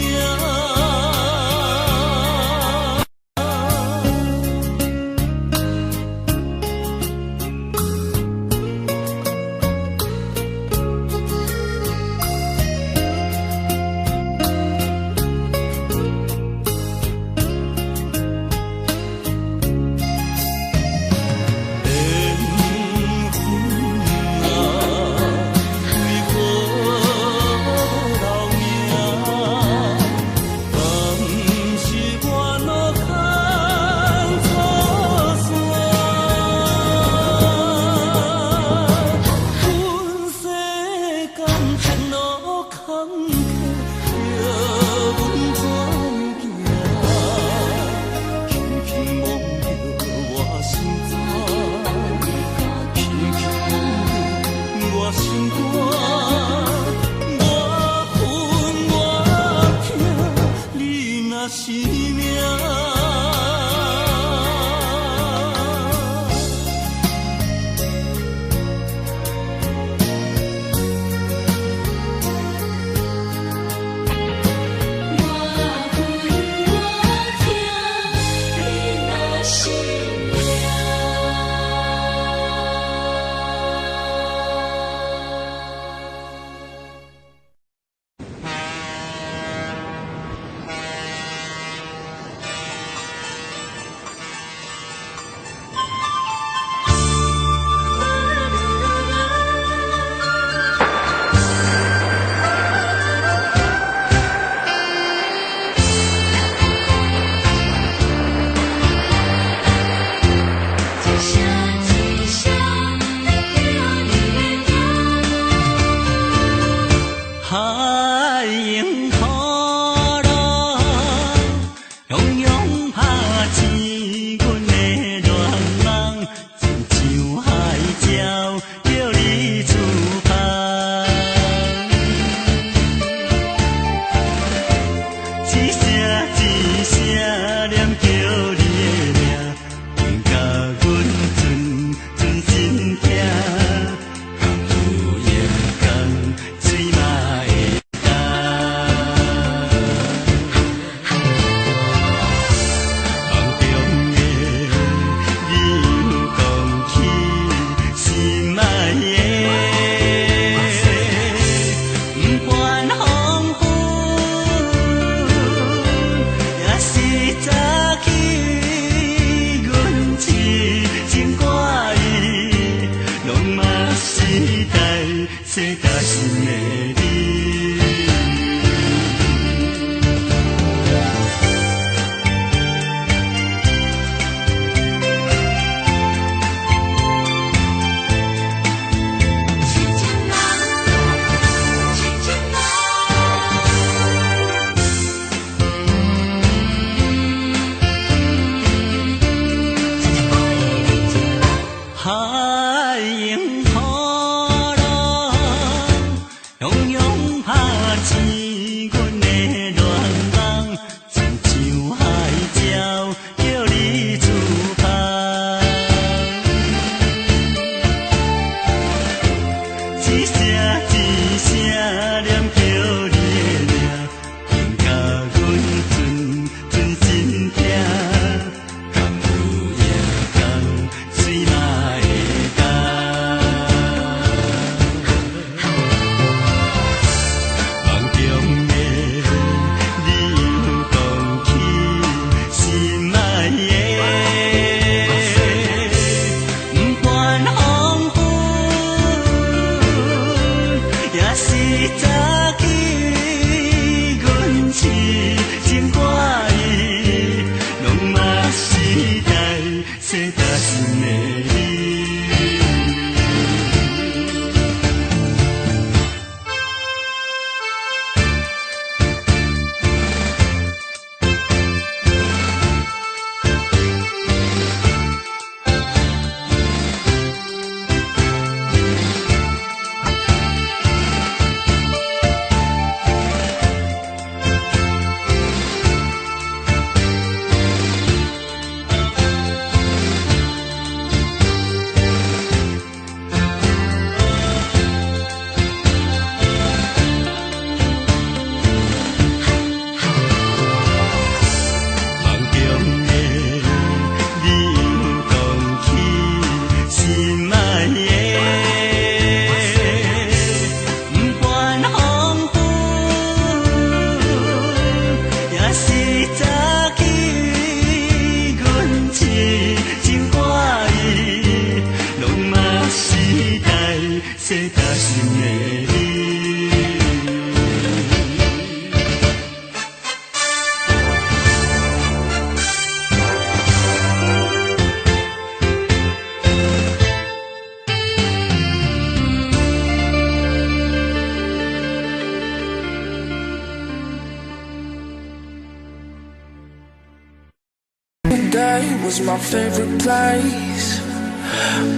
Today was my favorite place,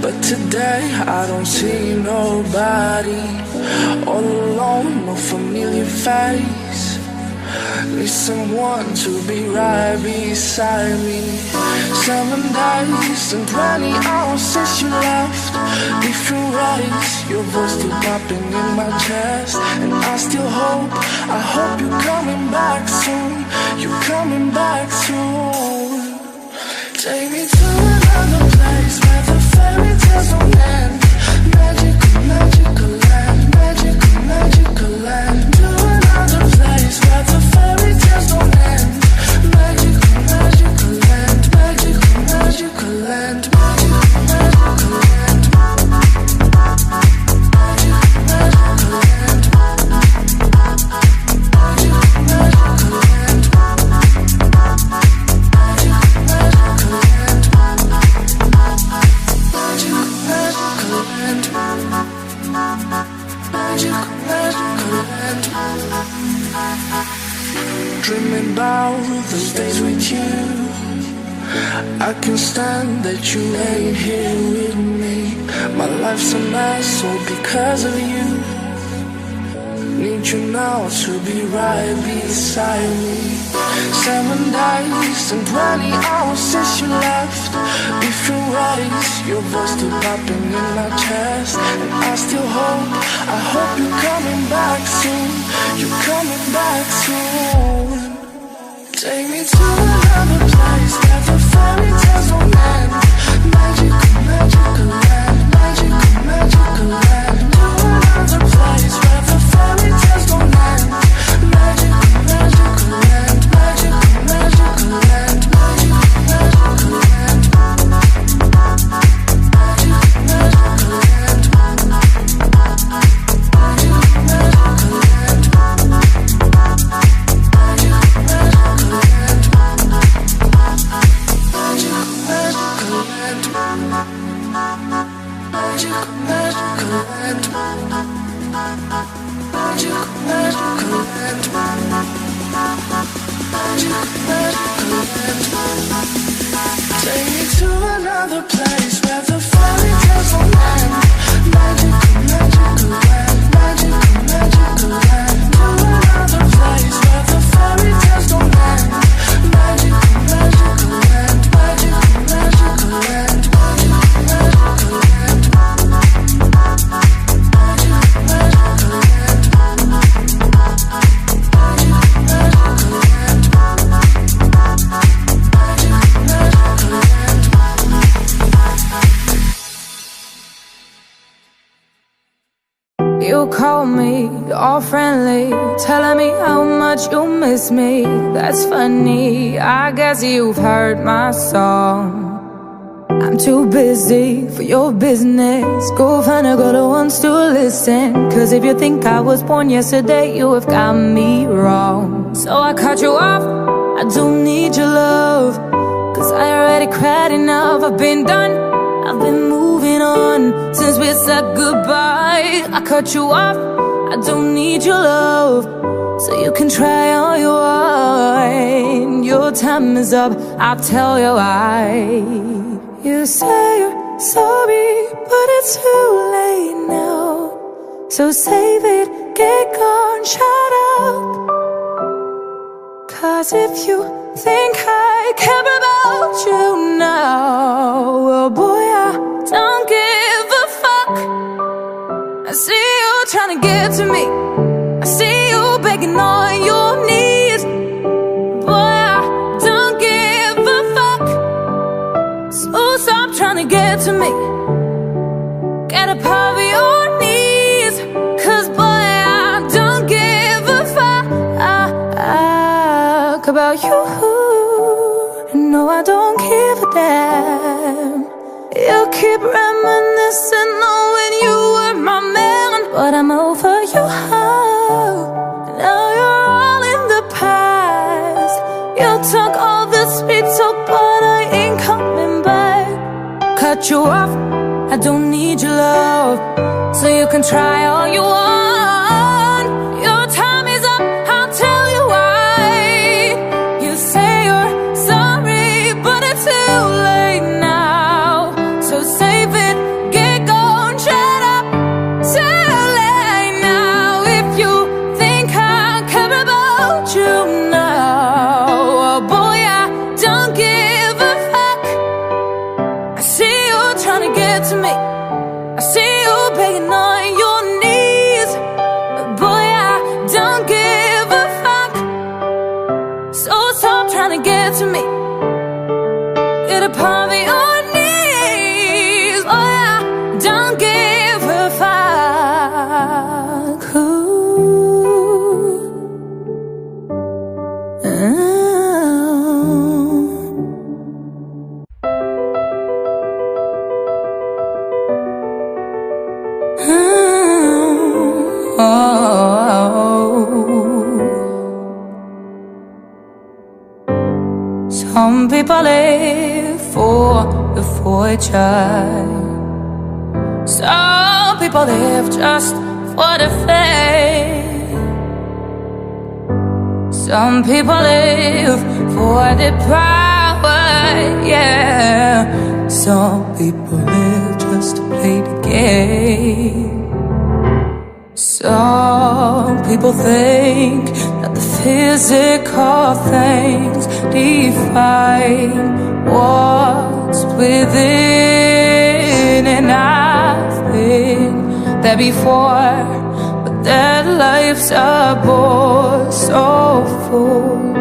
but today I don't see nobody. All alone, no familiar face. Need someone to be right beside me. 7 days and 20 hours since you left. Different ways, your voice still popping in my chest. And I still hope, I hope you're coming back soon. You're coming back soon. Take me to another place where the fairy tales don't end. Magical, magical land, magical, magical land. To another place where the fairy tales don't end. Magical, magical land, magical, magical land, magical, magical land. Magical, magical land. Magical, magical land. Dreaming about those days with you. I can't stand that you ain't here with me. My life's a mess all because of you. Need you now to be right beside me. 7 days and 20 hours since you left. Different ways, your voice still popping in my chest. And I still hope, I hope you're coming back soon. You're coming back soon. Take me to another place where the fairy tales don't end. Magical, magical land, magical, magical land. To another place where the fairy tales don't end. Magical, magical land, magical, magical land, magical, magical land. Magical, magical land. Magical, magical land. Take me to another place where the fairy tales don't end. Magical, magical land, magical, magical land. To another place where the fairy tales don't end. Magical, magical land, magical, magical land, magical, magical land. Magical, magical land. You call me all friendly, telling me how much you miss me. That's funny, I guess you've heard my song. I'm too busy for your business. Go find a girl who wants to listen. Cause if you think I was born yesterday, you have got me wrong. So I cut you off, I don't need your love. Cause I already cried enough, I've been done. said goodbye. I cut you off, I don't need your love, so you can try all you want. Your time is up, I'll tell you why. You say you're sorry, but it's too late now. So save it, get gone, shut up. 'Cause if you think I care about you now, well boy, I don't give a fuck. I see you trying to get to me, I see you begging on your knees. Boy, I don't give a fuck. So stop trying to get to me, get up off your knees. 'Cause boy, I don't give a fuck about you. No, I don't give a damn. You keep reminiscing on when you were my man, but I'm over you. Now you're all in the past. You took all the sweet talk, but I ain't coming back. Cut you off, I don't need your love, so you can try all you want. Your time is up, I'll tell you why. You say you're sorry, but it's too late now. So save it, get gone, shut up. Too late now. If you think I care about you now, oh boy, I don't give a fuck. I see you trying to get to me, I see you begging on your knees. Boy, I don't give a fuck. So stop trying to get to me, get upon your knees. Boy, I don't give a fuck. Some people live for the fortune, some people live just for the fame. Some people live for the power, yeah. Some people live just to play the game. Some people think that the physical things define what's within, and I've been there before, but their lives are bore so full